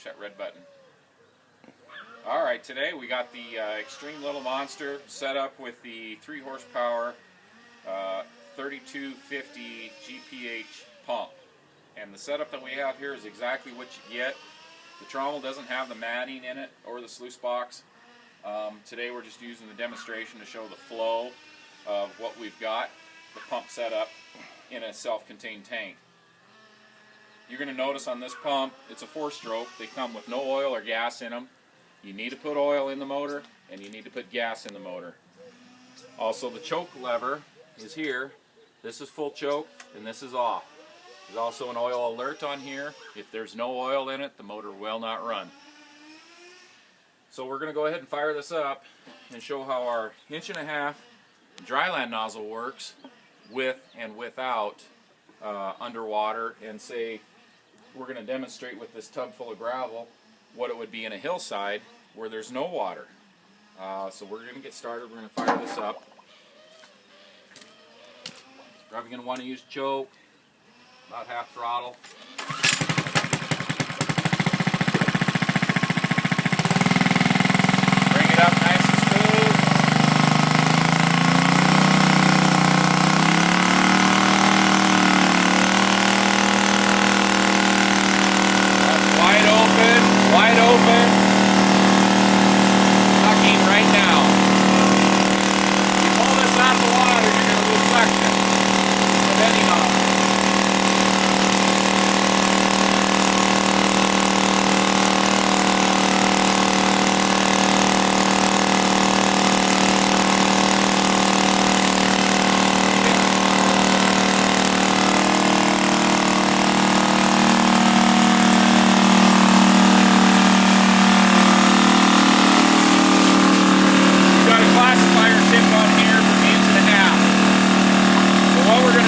push that red button. Alright, today we got the Xtreme Little Monster set up with the 3 horsepower 3250 GPH pump. And the setup that we have here is exactly what you get. The trommel doesn't have the matting in it or the sluice box. Today we're just using the demonstration to show the flow of what we've got, the pump setup in a self-contained tank. You're going to notice on this pump, it's a 4-stroke. They come with no oil or gas in them. You need to put oil in the motor, and you need to put gas in the motor. Also, the choke lever is here. This is full choke, and this is off. There's also an oil alert on here. If there's no oil in it, the motor will not run. So we're going to go ahead and fire this up and show how our 1.5-inch dryland nozzle works with and without underwater, and say we're going to demonstrate with this tub full of gravel what it would be in a hillside where there's no water. So we're going to get started. We're going to fire this up. Probably going to want to use choke, about half throttle. Bring it up nice and smooth. That's wide open, wide open. Sucking right now. If you pull this out of the water, you're going to lose suction. Depending on it.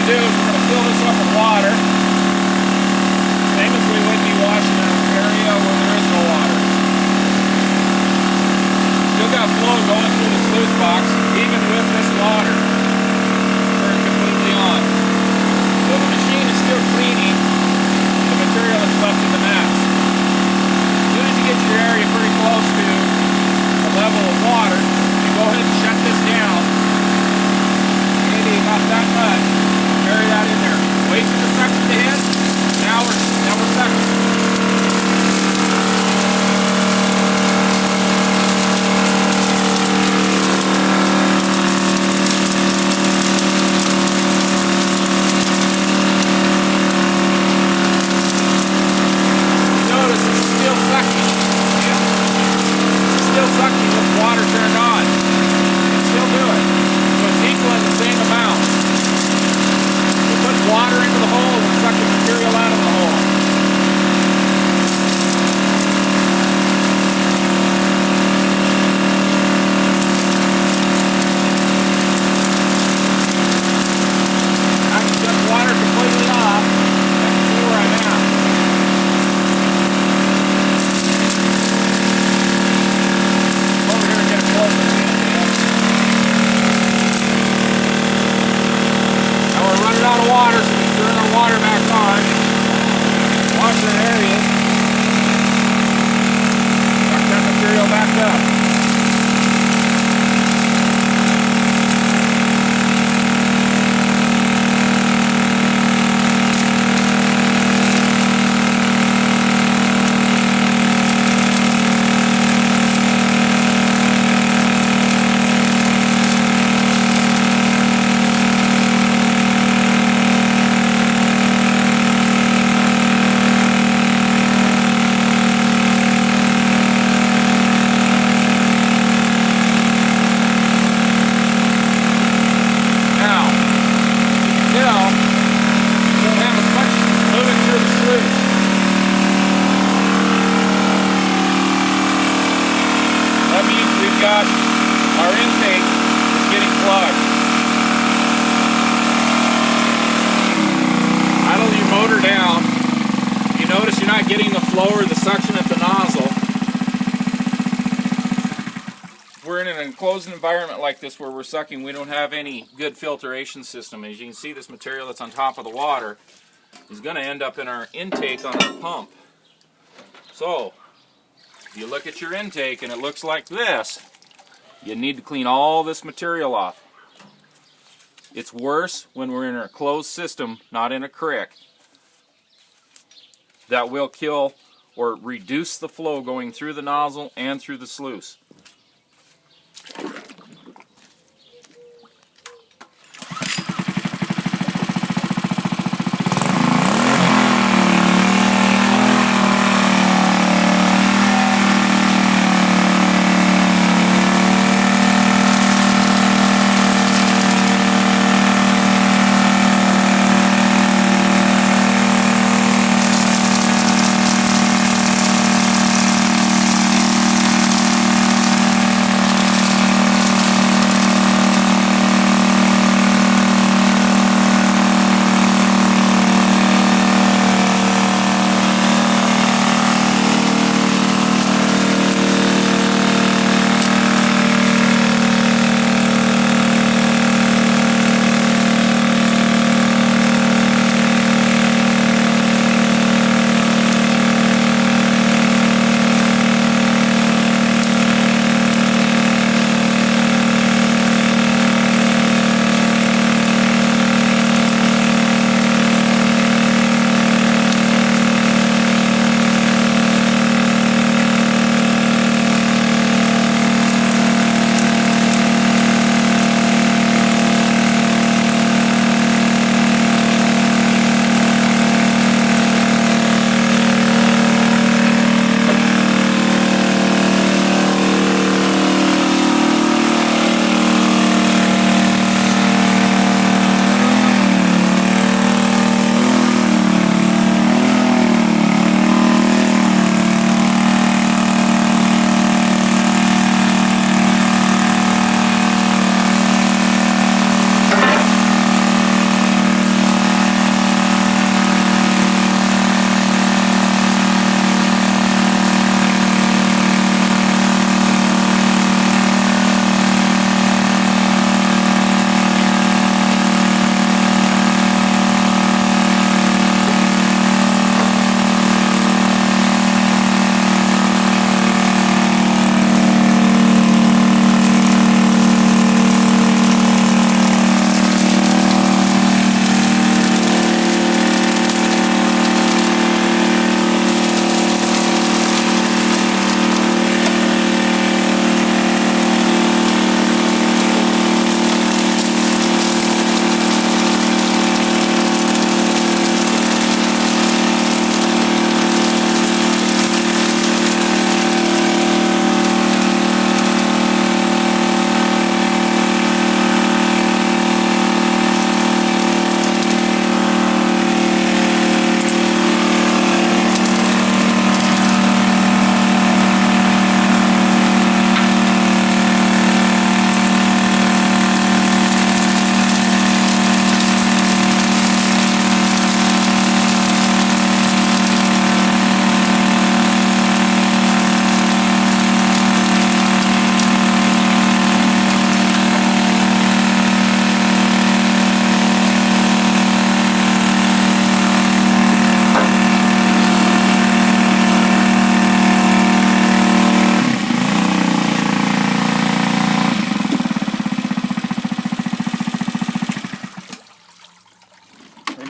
Do is we're going to fill this up with water, same as we would be washing in an area where there is no water. Still got flow going through the sluice box, even with this water turned completely on. So the machine is still cleaning the material that's left in the mats. As soon as you get your area pretty close to the level of water, you go ahead and shut this down, maybe about that much. Carry that in there. Wait for the suction to hit. Now we're sucking. Notice it's still sucking. Yeah. It's still sucking with the water turned on. It's still doing it. So it's equaling the same amount. Put water into the hole and suck the material out of the hole. I can shut the water completely off. I can see where I'm at. Over here and get a closer look. We're running out of water, so we turn our water back on. Wash that area. Suck that material back up. That means we've got our intake is getting plugged. Idle your motor down. You notice you're not getting the flow or the suction at the nozzle. We're in an enclosed environment like this where we're sucking. We don't have any good filtration system. As you can see, this material that's on top of the water is going to end up in our intake on our pump. So If you look at your intake and it looks like this, you need to clean all this material off. It's worse when we're in a closed system, not in a creek. That will kill or reduce the flow going through the nozzle and through the sluice.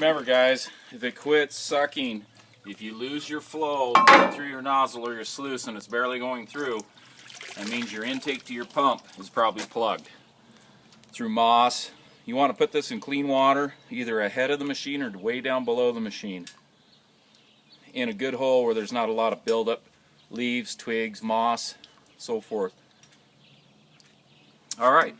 Remember guys, if it quits sucking, if you lose your flow through your nozzle or your sluice and it's barely going through, that means your intake to your pump is probably plugged. Through moss, you want to put this in clean water, either ahead of the machine or way down below the machine. In a good hole where there's not a lot of buildup, leaves, twigs, moss, so forth. Alright.